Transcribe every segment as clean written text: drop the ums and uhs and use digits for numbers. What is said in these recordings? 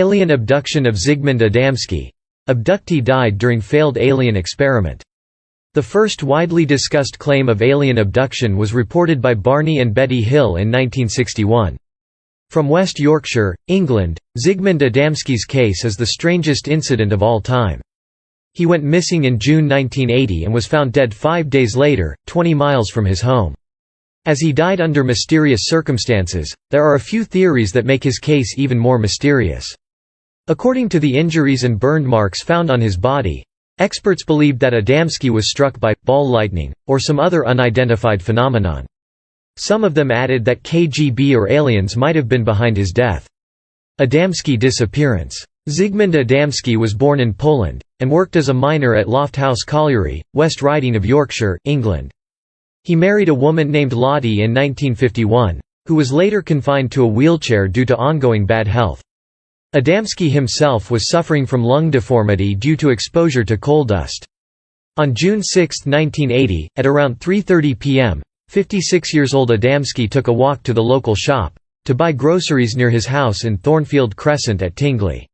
Alien abduction of Zigmund Adamski. Abductee died during failed alien experiment. The first widely discussed claim of alien abduction was reported by Barney and Betty Hill in 1961. From West Yorkshire, England, Zigmund Adamski's case is the strangest incident of all time. He went missing in June 1980 and was found dead 5 days later, 20 miles from his home. As he died under mysterious circumstances, there are a few theories that make his case even more mysterious. According to the injuries and burned marks found on his body, experts believed that Adamski was struck by ball lightning, or some other unidentified phenomenon. Some of them added that KGB or aliens might have been behind his death. Adamski disappearance. Zigmund Adamski was born in Poland, and worked as a miner at Lofthouse Colliery, West Riding of Yorkshire, England. He married a woman named Lottie in 1951, who was later confined to a wheelchair due to ongoing bad health. Adamski himself was suffering from lung deformity due to exposure to coal dust. On June 6, 1980, at around 3:30 p.m., 56-year-old Adamski took a walk to the local shop to buy groceries near his house in Thornfield Crescent at Tingley.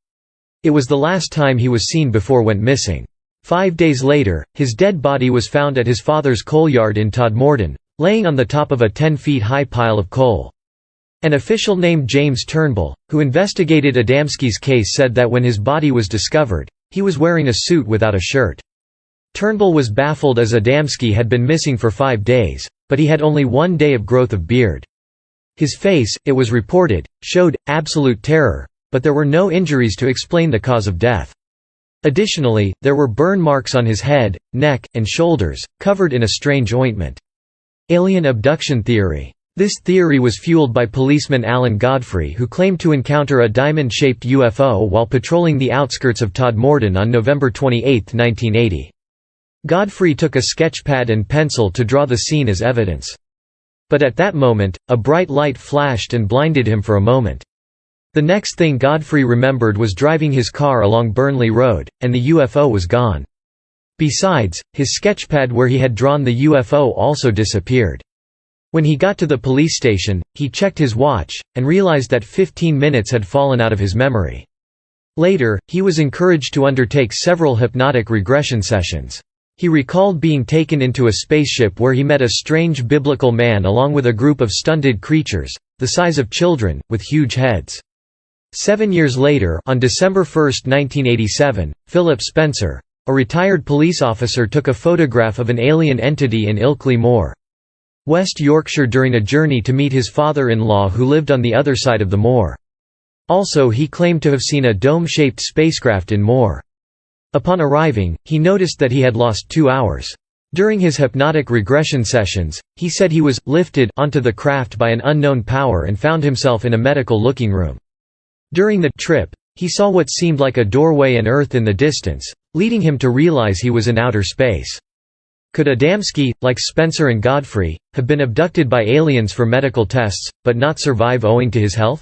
It was the last time he was seen before went missing. 5 days later, his dead body was found at his father's coal yard in Todmorden, laying on the top of a 10-feet-high pile of coal. An official named James Turnbull, who investigated Adamski's case, said that when his body was discovered, he was wearing a suit without a shirt. Turnbull was baffled as Adamski had been missing for 5 days, but he had only 1 day of growth of beard. His face, it was reported, showed absolute terror, but there were no injuries to explain the cause of death. Additionally, there were burn marks on his head, neck, and shoulders, covered in a strange ointment. Alien abduction theory. This theory was fueled by policeman Alan Godfrey, who claimed to encounter a diamond-shaped UFO while patrolling the outskirts of Todmorden on November 28, 1980. Godfrey took a sketchpad and pencil to draw the scene as evidence. But at that moment, a bright light flashed and blinded him for a moment. The next thing Godfrey remembered was driving his car along Burnley Road, and the UFO was gone. Besides, his sketchpad where he had drawn the UFO also disappeared. When he got to the police station, he checked his watch, and realized that 15 minutes had fallen out of his memory. Later, he was encouraged to undertake several hypnotic regression sessions. He recalled being taken into a spaceship where he met a strange biblical man along with a group of stunted creatures, the size of children, with huge heads. 7 years later, on December 1, 1987, Philip Spencer, a retired police officer, took a photograph of an alien entity in Ilkley Moor, West Yorkshire, during a journey to meet his father-in-law who lived on the other side of the moor. Also, he claimed to have seen a dome-shaped spacecraft in Moor. Upon arriving, he noticed that he had lost 2 hours. During his hypnotic regression sessions, he said he was lifted onto the craft by an unknown power and found himself in a medical-looking room. During the trip, he saw what seemed like a doorway and Earth in the distance, leading him to realize he was in outer space. Could Adamski, like Spencer and Godfrey, have been abducted by aliens for medical tests, but not survive owing to his health?